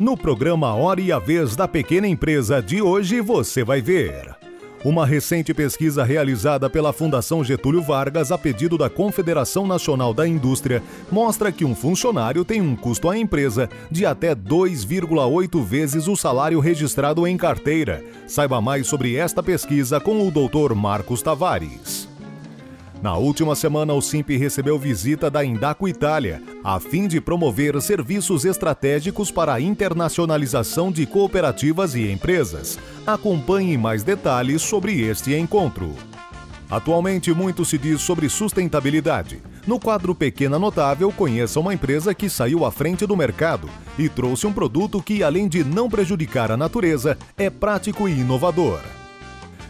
No programa Hora e a Vez da Pequena Empresa de hoje você vai ver. Uma recente pesquisa realizada pela Fundação Getúlio Vargas a pedido da Confederação Nacional da Indústria mostra que um funcionário tem um custo à empresa de até 2,8 vezes o salário registrado em carteira. Saiba mais sobre esta pesquisa com o Dr. Marcos Tavares. Na última semana, o SINP recebeu visita da Indaco Itália, a fim de promover serviços estratégicos para a internacionalização de cooperativas e empresas. Acompanhe mais detalhes sobre este encontro. Atualmente, muito se diz sobre sustentabilidade. No quadro Pequena Notável, conheça uma empresa que saiu à frente do mercado e trouxe um produto que, além de não prejudicar a natureza, é prático e inovador.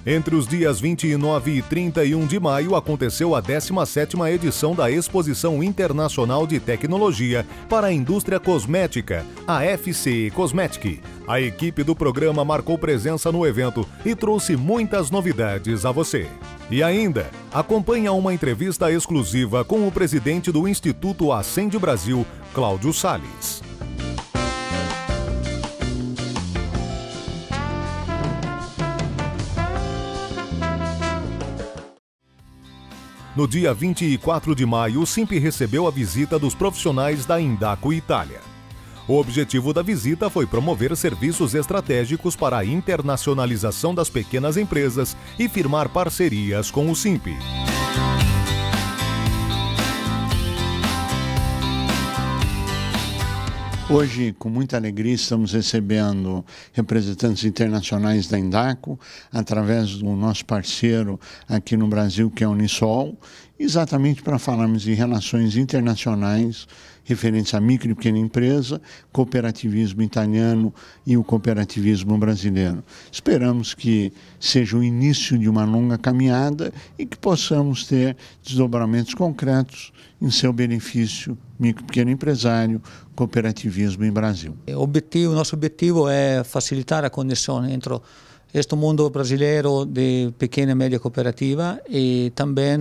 Entre os dias 29 e 31 de maio aconteceu a 17ª edição da Exposição Internacional de Tecnologia para a Indústria Cosmética, a FCE Cosmetic. A equipe do programa marcou presença no evento e trouxe muitas novidades a você. E ainda, acompanhe uma entrevista exclusiva com o presidente do Instituto Ascende Brasil, Cláudio Salles. No dia 24 de maio, o SINP recebeu a visita dos profissionais da Indaco Itália. O objetivo da visita foi promover serviços estratégicos para a internacionalização das pequenas empresas e firmar parcerias com o SINP. Hoje, com muita alegria, estamos recebendo representantes internacionais da Indaco, através do nosso parceiro aqui no Brasil, que é a Unisol, exatamente para falarmos de relações internacionais referentes à micro e pequena empresa, cooperativismo italiano e o cooperativismo brasileiro. Esperamos que seja o início de uma longa caminhada e que possamos ter desdobramentos concretos em seu benefício, micro e pequeno empresário, cooperativismo em Brasil. Nosso objetivo é facilitar a conexão entre este mundo brasileiro de pequena e média cooperativa e também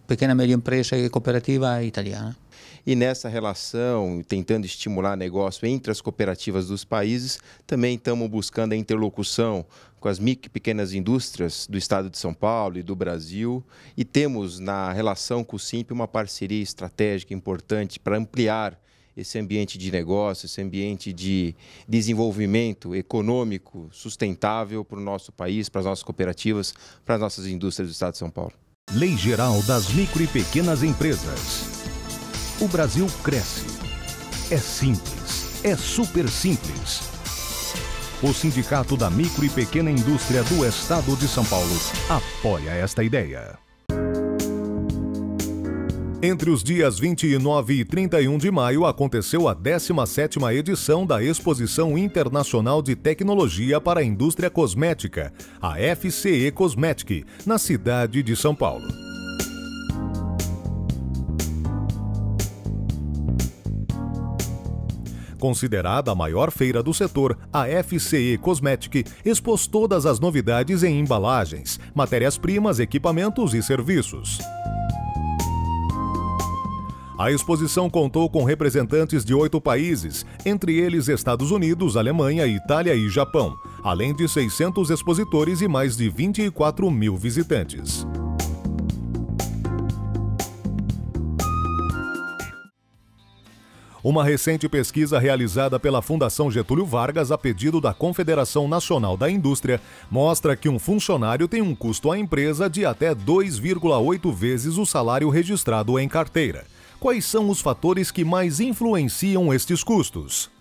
pequena e média empresa e cooperativa italiana. E nessa relação, tentando estimular negócio entre as cooperativas dos países, também estamos buscando a interlocução com as micro e pequenas indústrias do estado de São Paulo e do Brasil, e temos na relação com o SINP uma parceria estratégica importante para ampliar esse ambiente de negócio, esse ambiente de desenvolvimento econômico sustentável para o nosso país, para as nossas cooperativas, para as nossas indústrias do estado de São Paulo. Lei Geral das Micro e Pequenas Empresas. O Brasil cresce. É simples. É super simples. O Sindicato da Micro e Pequena Indústria do Estado de São Paulo apoia esta ideia. Entre os dias 29 e 31 de maio aconteceu a 17ª edição da Exposição Internacional de Tecnologia para a Indústria Cosmética, a FCE Cosmetic, na cidade de São Paulo. Considerada a maior feira do setor, a FCE Cosmetic expôs todas as novidades em embalagens, matérias-primas, equipamentos e serviços. A exposição contou com representantes de 8 países, entre eles Estados Unidos, Alemanha, Itália e Japão, além de 600 expositores e mais de 24 mil visitantes. Uma recente pesquisa realizada pela Fundação Getúlio Vargas a pedido da Confederação Nacional da Indústria mostra que um funcionário tem um custo à empresa de até 2,8 vezes o salário registrado em carteira. Quais são os fatores que mais influenciam estes custos?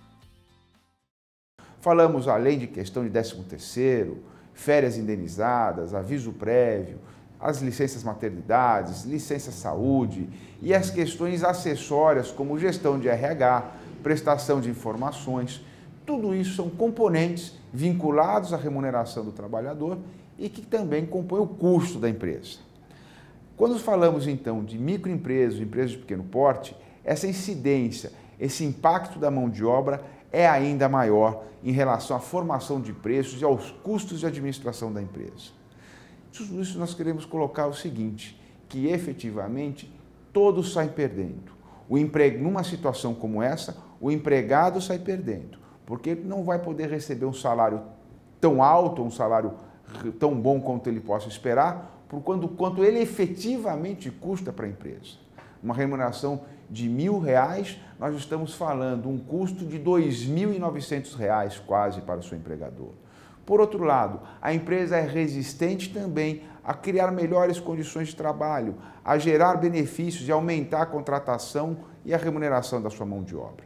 Falamos além de questão de 13º, férias indenizadas, aviso prévio, as licenças maternidades, licença saúde e as questões acessórias como gestão de RH, prestação de informações. Tudo isso são componentes vinculados à remuneração do trabalhador e que também compõem o custo da empresa. Quando falamos então de microempresas, empresas de pequeno porte, essa incidência, esse impacto da mão de obra é ainda maior em relação à formação de preços e aos custos de administração da empresa. Tudo isso nós queremos colocar o seguinte, que efetivamente todos saem perdendo. Numa situação como essa, o empregado sai perdendo, porque ele não vai poder receber um salário tão alto, um salário tão bom quanto ele possa esperar, por quanto ele efetivamente custa para a empresa. Uma remuneração de R$1.000, nós estamos falando um custo de R$2.900 quase para o seu empregador. Por outro lado, a empresa é resistente também a criar melhores condições de trabalho, a gerar benefícios e aumentar a contratação e a remuneração da sua mão de obra.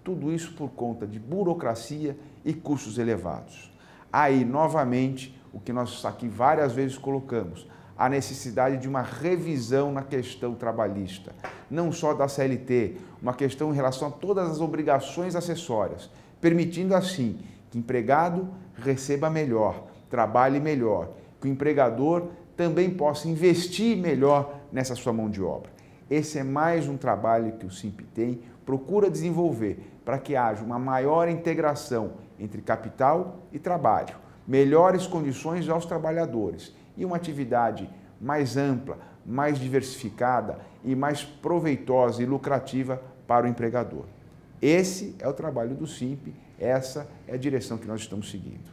Tudo isso por conta de burocracia e custos elevados. Aí, novamente, o que nós aqui várias vezes colocamos, a necessidade de uma revisão na questão trabalhista, não só da CLT, uma questão em relação a todas as obrigações acessórias, permitindo assim que o empregado receba melhor, trabalhe melhor, que o empregador também possa investir melhor nessa sua mão de obra. Esse é mais um trabalho que o SIMP tem, procura desenvolver para que haja uma maior integração entre capital e trabalho, melhores condições aos trabalhadores e uma atividade mais ampla, mais diversificada e mais proveitosa e lucrativa para o empregador. Esse é o trabalho do SIMP, essa é a direção que nós estamos seguindo.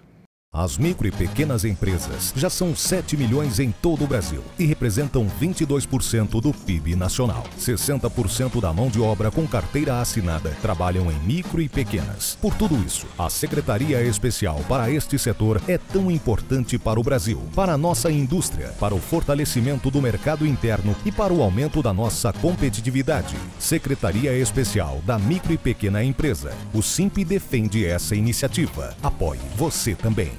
As micro e pequenas empresas já são 7 milhões em todo o Brasil e representam 22% do PIB nacional. 60% da mão de obra com carteira assinada trabalham em micro e pequenas. Por tudo isso, a Secretaria Especial para este setor é tão importante para o Brasil, para a nossa indústria, para o fortalecimento do mercado interno e para o aumento da nossa competitividade. Secretaria Especial da Micro e Pequena Empresa. O SIMP defende essa iniciativa. Apoie você também.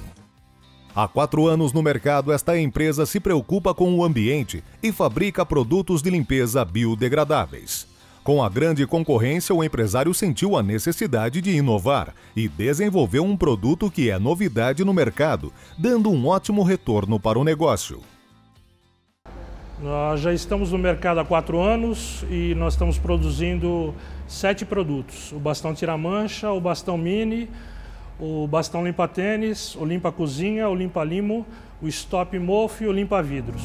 Há 4 anos no mercado, esta empresa se preocupa com o ambiente e fabrica produtos de limpeza biodegradáveis. Com a grande concorrência, o empresário sentiu a necessidade de inovar e desenvolveu um produto que é novidade no mercado, dando um ótimo retorno para o negócio. Nós já estamos no mercado há 4 anos e nós estamos produzindo 7 produtos. O bastão tira-mancha, o bastão mini, o bastão limpa-tênis, o limpa-cozinha, o limpa-limo, o stop-mofo e o limpa-vidros.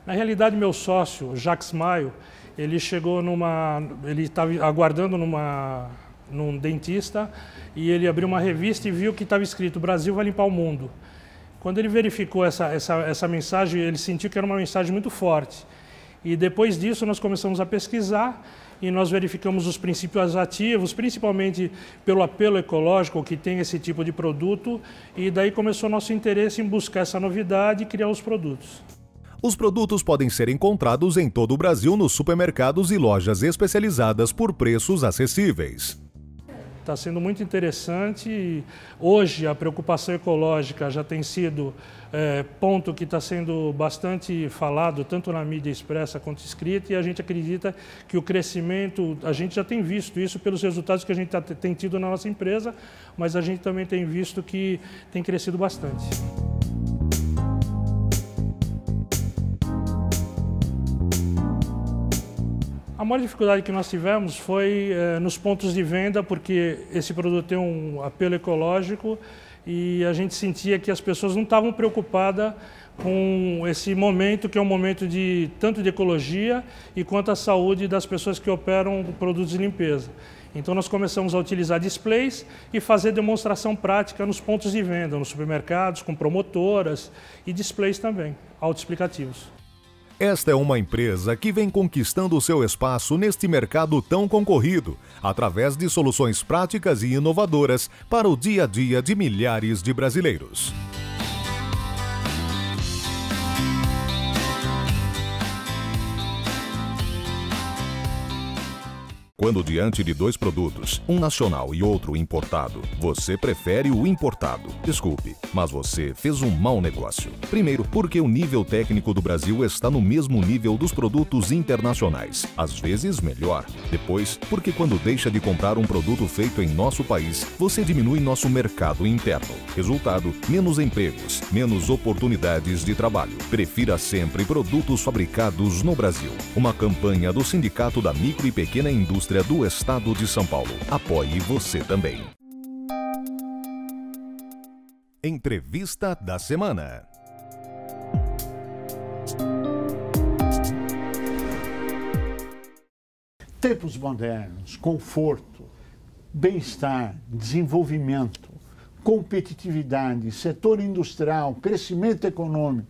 Na realidade, meu sócio, Jacques Maio, ele estava aguardando num dentista e ele abriu uma revista e viu que estava escrito "Brasil vai limpar o mundo". Quando ele verificou essa mensagem, ele sentiu que era uma mensagem muito forte. E depois disso nós começamos a pesquisar e nós verificamos os princípios ativos, principalmente pelo apelo ecológico que tem esse tipo de produto, e daí começou nosso interesse em buscar essa novidade e criar os produtos. Os produtos podem ser encontrados em todo o Brasil nos supermercados e lojas especializadas por preços acessíveis. Está sendo muito interessante. Hoje a preocupação ecológica já tem sido ponto que está sendo bastante falado, tanto na mídia expressa quanto escrita, e a gente acredita que o crescimento, a gente já tem visto isso pelos resultados que a gente tem tido na nossa empresa, mas a gente também tem visto que tem crescido bastante. A maior dificuldade que nós tivemos foi nos pontos de venda, porque esse produto tem um apelo ecológico e a gente sentia que as pessoas não estavam preocupadas com esse momento, que é um momento tanto de ecologia e quanto a saúde das pessoas que operam produtos de limpeza. Então nós começamos a utilizar displays e fazer demonstração prática nos pontos de venda, nos supermercados, com promotoras e displays também, autoexplicativos. Esta é uma empresa que vem conquistando seu espaço neste mercado tão concorrido, através de soluções práticas e inovadoras para o dia a dia de milhares de brasileiros. Quando diante de 2 produtos, um nacional e outro importado, você prefere o importado. Desculpe, mas você fez um mau negócio. Primeiro, porque o nível técnico do Brasil está no mesmo nível dos produtos internacionais, às vezes melhor. Depois, porque quando deixa de comprar um produto feito em nosso país, você diminui nosso mercado interno. Resultado, menos empregos, menos oportunidades de trabalho. Prefira sempre produtos fabricados no Brasil. Uma campanha do Sindicato da Micro e Pequena Indústria do Estado de São Paulo. Apoie você também. Entrevista da semana. Tempos modernos, conforto, bem-estar, desenvolvimento, competitividade, setor industrial, crescimento econômico,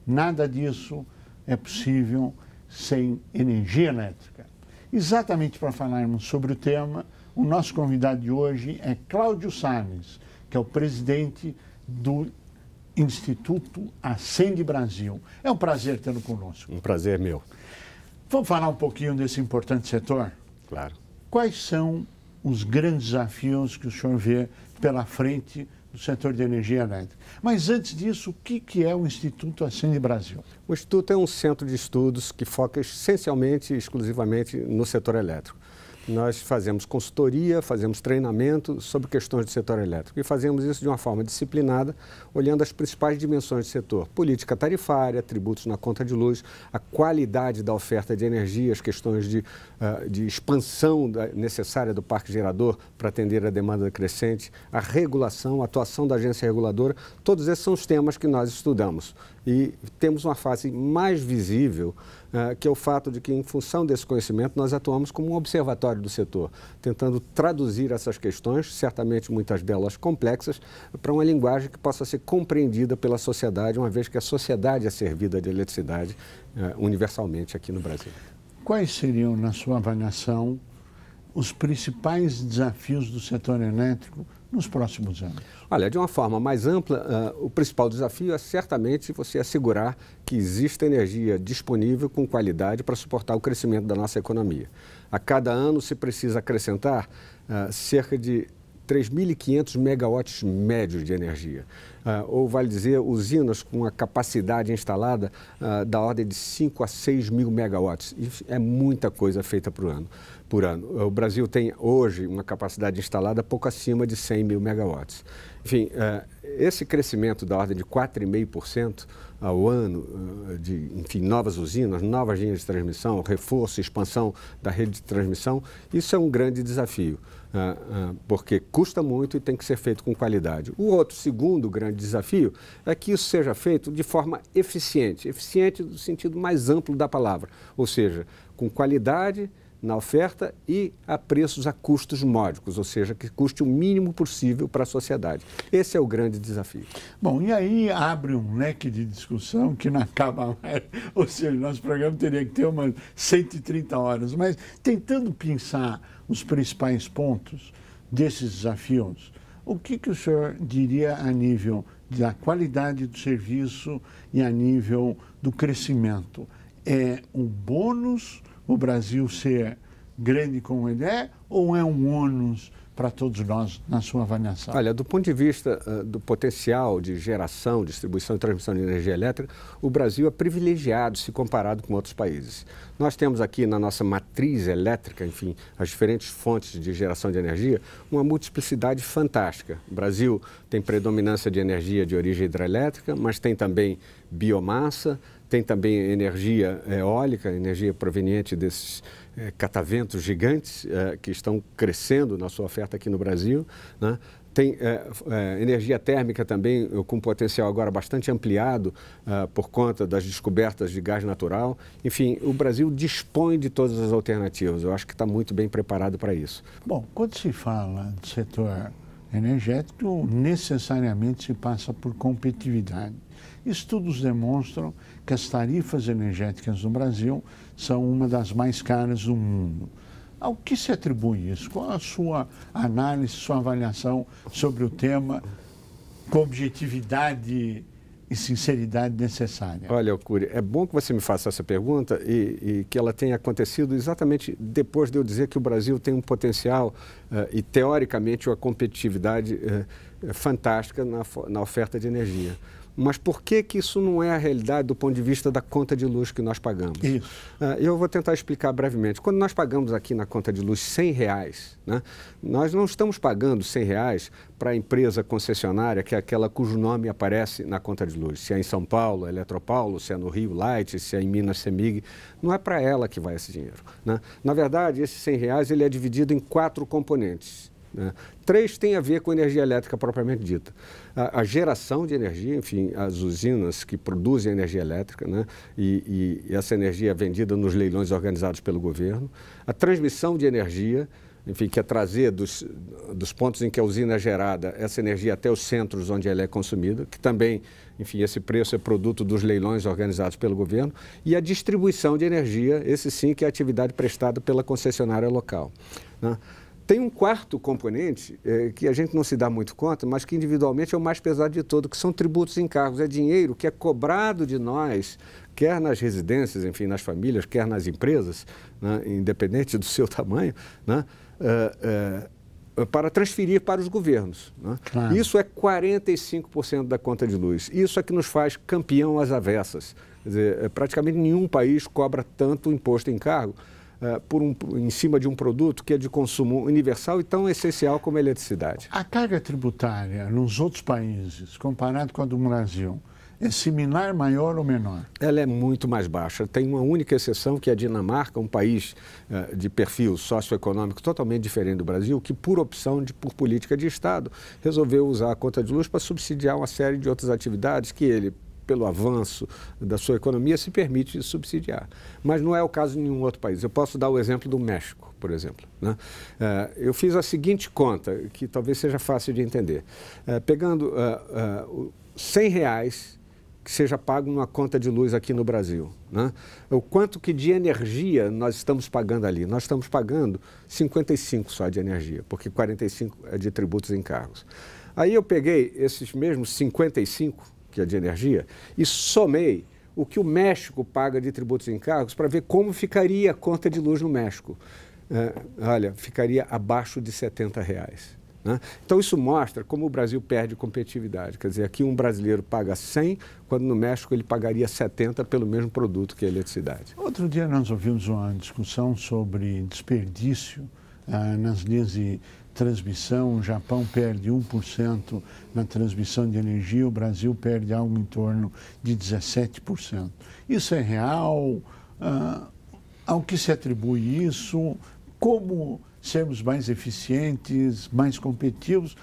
nada disso é possível sem energia elétrica. Exatamente para falarmos sobre o tema, o nosso convidado de hoje é Cláudio Salles, que é o presidente do Instituto Acende Brasil. É um prazer tê-lo conosco. Um prazer meu. Vamos falar um pouquinho desse importante setor? Claro. Quais são os grandes desafios que o senhor vê pela frente do setor de energia elétrica? Mas antes disso, o que é o Instituto Acende Brasil? O Instituto é um centro de estudos que foca essencialmente e exclusivamente no setor elétrico. Nós fazemos consultoria, fazemos treinamento sobre questões do setor elétrico e fazemos isso de uma forma disciplinada, olhando as principais dimensões do setor: política tarifária, tributos na conta de luz, a qualidade da oferta de energia, as questões de expansão necessária do parque gerador para atender a demanda crescente, a regulação, a atuação da agência reguladora. Todos esses são os temas que nós estudamos. E temos uma fase mais visível, que é o fato de que, em função desse conhecimento, nós atuamos como um observatório do setor, tentando traduzir essas questões, certamente muitas delas complexas, para uma linguagem que possa ser compreendida pela sociedade, uma vez que a sociedade é servida de eletricidade universalmente aqui no Brasil. Quais seriam, na sua avaliação, os principais desafios do setor elétrico nos próximos anos? Olha, de uma forma mais ampla, o principal desafio é certamente você assegurar que exista energia disponível com qualidade para suportar o crescimento da nossa economia. A cada ano se precisa acrescentar cerca de 3.500 megawatts médios de energia. Ou vale dizer, usinas com a capacidade instalada da ordem de 5 a 6 mil megawatts. Isso é muita coisa feita por ano. O Brasil tem hoje uma capacidade instalada pouco acima de 100 mil megawatts. Enfim, esse crescimento da ordem de 4,5% ao ano de, enfim, novas usinas, novas linhas de transmissão, reforço, expansão da rede de transmissão, isso é um grande desafio, porque custa muito e tem que ser feito com qualidade. O outro, segundo grande desafio, é que isso seja feito de forma eficiente, eficiente no sentido mais amplo da palavra, ou seja, com qualidade na oferta e a preços a custos módicos, ou seja, que custe o mínimo possível para a sociedade. Esse é o grande desafio. Bom, e aí abre um leque de discussão que não acaba mais, ou seja, nosso programa teria que ter umas 130 horas, mas tentando pensar os principais pontos desses desafios, o que o senhor diria a nível da qualidade do serviço e a nível do crescimento? É um bônus o Brasil ser grande como ele é, ou é um ônus para todos nós, na sua avaliação? Olha, do ponto de vista do potencial de geração, distribuição e transmissão de energia elétrica, o Brasil é privilegiado se comparado com outros países. Nós temos aqui na nossa matriz elétrica, enfim, as diferentes fontes de geração de energia, uma multiplicidade fantástica. O Brasil tem predominância de energia de origem hidrelétrica, mas tem também biomassa, tem também energia eólica, energia proveniente desses cataventos gigantes que estão crescendo na sua oferta aqui no Brasil, né? Tem energia térmica também com potencial agora bastante ampliado por conta das descobertas de gás natural. Enfim, o Brasil dispõe de todas as alternativas. Eu acho que está muito bem preparado para isso. Bom, quando se fala do setor energético, necessariamente se passa por competitividade. Estudos demonstram que as tarifas energéticas no Brasil são uma das mais caras do mundo. Ao que se atribui isso? Qual a sua análise, sua avaliação sobre o tema com objetividade e sinceridade necessária? Olha, Cury, é bom que você me faça essa pergunta e que ela tenha acontecido exatamente depois de eu dizer que o Brasil tem um potencial e, teoricamente, uma competitividade fantástica na oferta de energia. Mas por que isso não é a realidade do ponto de vista da conta de luz que nós pagamos? Isso. Eu vou tentar explicar brevemente. Quando nós pagamos aqui na conta de luz R$100, né, nós não estamos pagando R$100 para a empresa concessionária, que é aquela cujo nome aparece na conta de luz. Se é em São Paulo, Eletropaulo, se é no Rio, Light, se é em Minas, Cemig. Não é para ela que vai esse dinheiro, né? Na verdade, esse R$100 ele é dividido em 4 componentes. né? 3 tem a ver com energia elétrica propriamente dita. A geração de energia, enfim, as usinas que produzem energia elétrica, né? E essa energia é vendida nos leilões organizados pelo governo. A transmissão de energia, enfim, que é trazer dos pontos em que a usina é gerada essa energia até os centros onde ela é consumida, que também, enfim, esse preço é produto dos leilões organizados pelo governo, e a distribuição de energia, esse sim que é a atividade prestada pela concessionária local, né? Tem um quarto componente que a gente não se dá muito conta, mas que individualmente é o mais pesado de todo, que são tributos e encargos. É dinheiro que é cobrado de nós, quer nas residências, enfim, nas famílias, quer nas empresas, né, independente do seu tamanho, né, para transferir para os governos, né? Claro. Isso é 45% da conta de luz. Isso é que nos faz campeão às avessas. Quer dizer, praticamente nenhum país cobra tanto imposto e encargo em cima de um produto que é de consumo universal e tão essencial como a eletricidade. A carga tributária nos outros países, comparado com a do Brasil, é similar, maior ou menor? Ela é muito mais baixa. Tem uma única exceção, que é a Dinamarca, um país de perfil socioeconômico totalmente diferente do Brasil, que por opção, por política de Estado, resolveu usar a conta de luz para subsidiar uma série de outras atividades que ele, pelo avanço da sua economia, se permite subsidiar. Mas não é o caso de nenhum outro país. Eu posso dar o exemplo do México, por exemplo, né? Eu fiz a seguinte conta, que talvez seja fácil de entender. Pegando R$100 que seja pago numa conta de luz aqui no Brasil, né? O quanto que de energia nós estamos pagando ali? Nós estamos pagando 55 só de energia, porque 45 é de tributos e encargos. Aí eu peguei esses mesmos 55 que é de energia, e somei o que o México paga de tributos e encargos para ver como ficaria a conta de luz no México. Olha, ficaria abaixo de R$70. Né? Então, isso mostra como o Brasil perde competitividade. Quer dizer, aqui um brasileiro paga 100, quando no México ele pagaria 70 pelo mesmo produto que a eletricidade. Outro dia nós ouvimos uma discussão sobre desperdício nas linhas de transmissão. O Japão perde 1% na transmissão de energia, o Brasil perde algo em torno de 17%. Isso é real? Ao que se atribui isso? Como sermos mais eficientes, mais competitivos?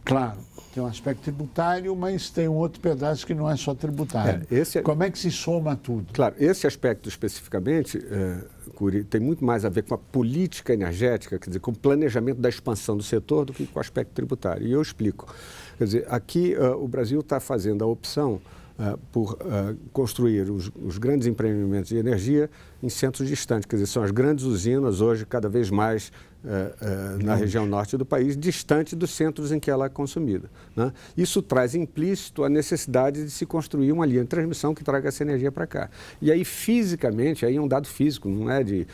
Claro, tem um aspecto tributário, mas tem um outro pedaço que não é só tributário. Como é que se soma tudo? Claro, esse aspecto especificamente, Cury, tem muito mais a ver com a política energética, quer dizer, com o planejamento da expansão do setor do que com o aspecto tributário. E eu explico. Quer dizer, aqui o Brasil está fazendo a opção por construir os grandes empreendimentos de energia em centros distantes, quer dizer, são as grandes usinas hoje cada vez mais na região norte do país, distante dos centros em que ela é consumida, né? Isso traz implícito a necessidade de se construir uma linha de transmissão que traga essa energia para cá. E aí, fisicamente, aí é um dado físico, não é de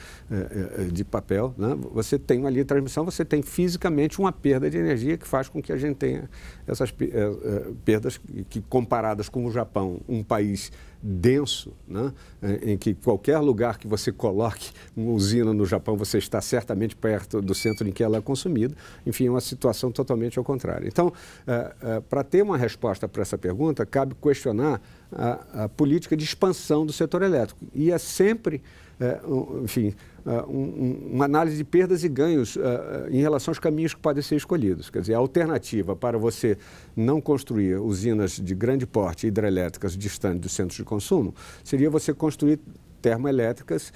papel, né? Você tem uma linha de transmissão, você tem fisicamente uma perda de energia que faz com que a gente tenha essas perdas que, comparadas com o Japão, um país denso, né? Em que qualquer lugar que você coloque uma usina no Japão, você está certamente perto do centro em que ela é consumida. Enfim, é uma situação totalmente ao contrário. Então, para ter uma resposta para essa pergunta, cabe questionar a política de expansão do setor elétrico. E é sempre, enfim, uma análise de perdas e ganhos em relação aos caminhos que podem ser escolhidos. Quer dizer, a alternativa para você não construir usinas de grande porte hidrelétricas distantes dos centros de consumo seria você construir termoelétricas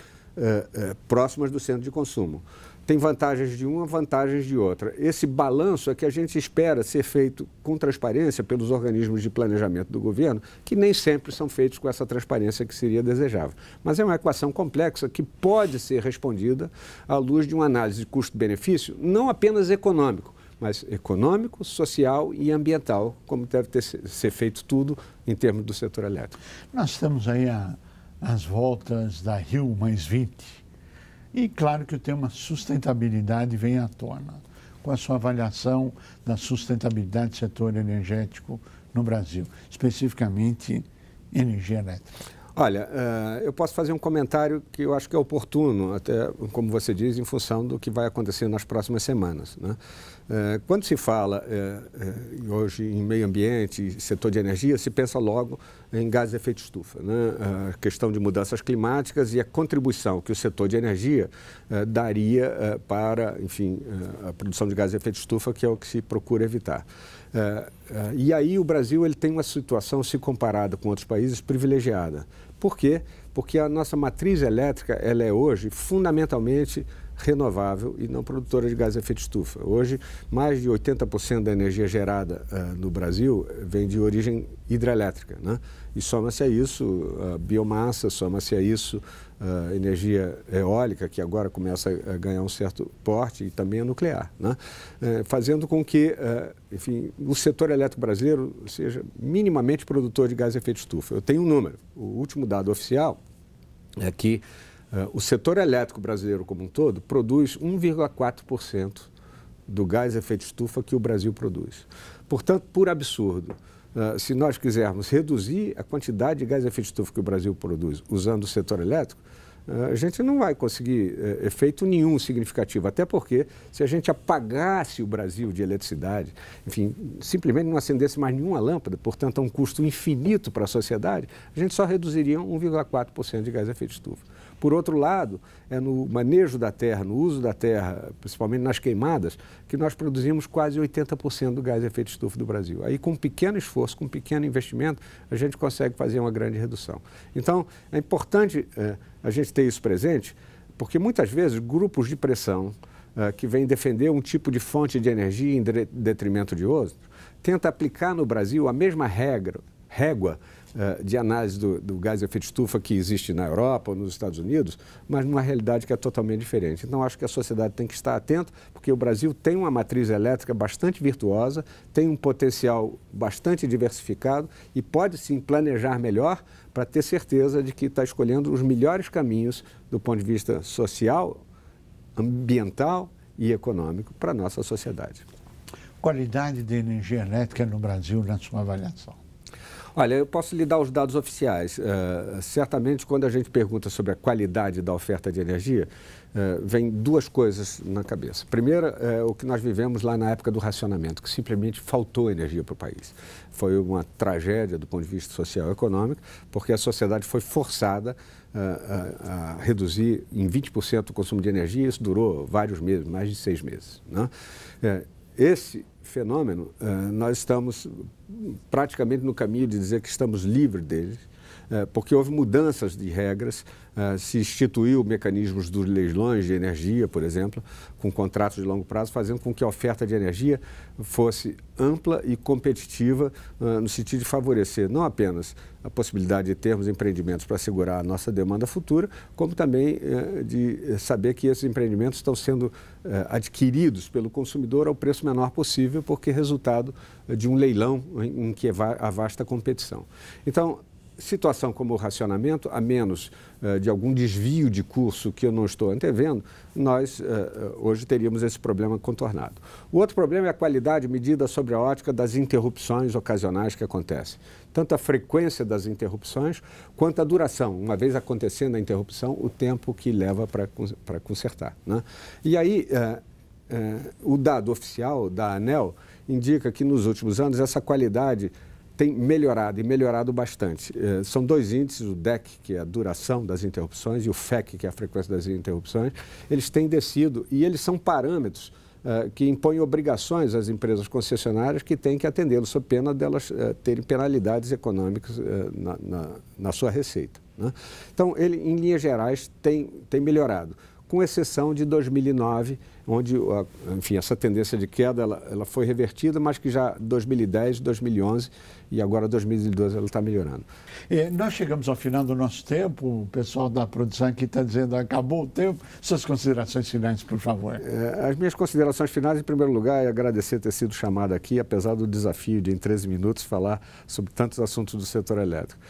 próximas do centro de consumo. Tem vantagens de uma, vantagens de outra. Esse balanço é que a gente espera ser feito com transparência pelos organismos de planejamento do governo, que nem sempre são feitos com essa transparência que seria desejável. Mas é uma equação complexa que pode ser respondida à luz de uma análise de custo-benefício, não apenas econômico, mas econômico, social e ambiental, como deve ser feito tudo em termos do setor elétrico. Nós estamos aí às voltas da Rio+20. E claro que o tema sustentabilidade vem à tona. Com a sua avaliação da sustentabilidade do setor energético no Brasil, especificamente energia elétrica. Olha, eu posso fazer um comentário que eu acho que é oportuno, até, como você diz, em função do que vai acontecer nas próximas semanas, né? Quando se fala hoje em meio ambiente, setor de energia, se pensa logo em gases de efeito estufa, né? A questão de mudanças climáticas e a contribuição que o setor de energia daria para, enfim, a produção de gases de efeito estufa, que é o que se procura evitar. E aí o Brasil ele tem uma situação, se comparada com outros países, privilegiada. Por quê? Porque a nossa matriz elétrica ela é hoje fundamentalmente renovável e não produtora de gás de efeito estufa. Hoje, mais de 80% da energia gerada no Brasil vem de origem hidrelétrica, né? E soma-se a isso a biomassa, soma-se a isso a energia eólica, que agora começa a ganhar um certo porte, e também a nuclear, né? Fazendo com que, enfim, o setor elétrico brasileiro seja minimamente produtor de gás de efeito estufa. Eu tenho um número. O último dado oficial é que o setor elétrico brasileiro como um todo produz 1,4% do gás de efeito estufa que o Brasil produz. Portanto, por absurdo, se nós quisermos reduzir a quantidade de gás de efeito estufa que o Brasil produz usando o setor elétrico, a gente não vai conseguir efeito nenhum significativo, até porque se a gente apagasse o Brasil de eletricidade, enfim, simplesmente não acendesse mais nenhuma lâmpada, portanto, a um custo infinito para a sociedade, a gente só reduziria 1,4% de gás de efeito estufa. Por outro lado, é no manejo da terra, no uso da terra, principalmente nas queimadas, que nós produzimos quase 80% do gás de efeito estufa do Brasil. Aí, com um pequeno esforço, com um pequeno investimento, a gente consegue fazer uma grande redução. Então, é importante a gente ter isso presente, porque muitas vezes grupos de pressão que vêm defender um tipo de fonte de energia em detrimento de outro, tenta aplicar no Brasil a mesma régua de análise do gás de efeito estufa que existe na Europa ou nos Estados Unidos, mas numa realidade que é totalmente diferente. Então, acho que a sociedade tem que estar atenta, porque o Brasil tem uma matriz elétrica bastante virtuosa, tem um potencial bastante diversificado e pode, sim, planejar melhor para ter certeza de que está escolhendo os melhores caminhos do ponto de vista social, ambiental e econômico para a nossa sociedade. Qualidade de energia elétrica no Brasil, na sua avaliação? Olha, eu posso lhe dar os dados oficiais. Certamente, quando a gente pergunta sobre a qualidade da oferta de energia, vem duas coisas na cabeça. Primeiro, o que nós vivemos lá na época do racionamento, que simplesmente faltou energia para o país. Foi uma tragédia do ponto de vista social e econômico, porque a sociedade foi forçada a reduzir em 20% o consumo de energia, e isso durou vários meses, mais de 6 meses, né? Esse fenômeno, nós estamos praticamente no caminho de dizer que estamos livres dele, porque houve mudanças de regras, se instituiu mecanismos dos leilões de energia, por exemplo, com contratos de longo prazo, fazendo com que a oferta de energia fosse ampla e competitiva, no sentido de favorecer não apenas a possibilidade de termos empreendimentos para assegurar a nossa demanda futura, como também de saber que esses empreendimentos estão sendo adquiridos pelo consumidor ao preço menor possível, porque é resultado de um leilão em que há vasta competição. Então, situação como o racionamento, a menos de algum desvio de curso que eu não estou antevendo, nós hoje teríamos esse problema contornado. O outro problema é a qualidade medida sobre a ótica das interrupções ocasionais que acontecem. Tanto a frequência das interrupções, quanto a duração, uma vez acontecendo a interrupção, o tempo que leva para consertar, né? E aí, o dado oficial da ANEEL indica que nos últimos anos essa qualidade tem melhorado e melhorado bastante. São dois índices, o DEC, que é a duração das interrupções, e o FEC, que é a frequência das interrupções, eles têm descido e eles são parâmetros que impõem obrigações às empresas concessionárias que têm que atendê-los, sob pena delas terem penalidades econômicas na sua receita, né? Então, ele, em linhas gerais, tem melhorado, com exceção de 2009, onde, enfim, essa tendência de queda ela foi revertida, mas que já 2010, 2011 e agora 2012 ela está melhorando. Nós chegamos ao final do nosso tempo, o pessoal da produção aqui está dizendo acabou o tempo. Suas considerações finais, por favor. As minhas considerações finais, em primeiro lugar, é agradecer ter sido chamado aqui, apesar do desafio de, em 13 minutos, falar sobre tantos assuntos do setor elétrico.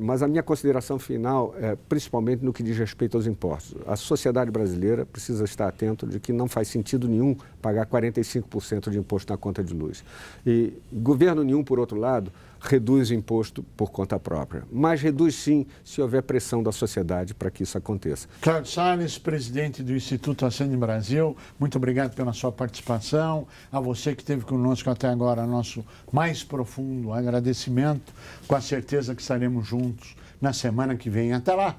Mas a minha consideração final é principalmente no que diz respeito aos impostos. A sociedade brasileira precisa estar atenta de que não faz sentido nenhum pagar 45% de imposto na conta de luz. E governo nenhum, por outro lado, reduz o imposto por conta própria. Mas reduz sim se houver pressão da sociedade para que isso aconteça. Cláudio Salles, presidente do Instituto Ascend Brasil, muito obrigado pela sua participação. A você que esteve conosco até agora, nosso mais profundo agradecimento. Com a certeza que estaremos juntos na semana que vem. Até lá!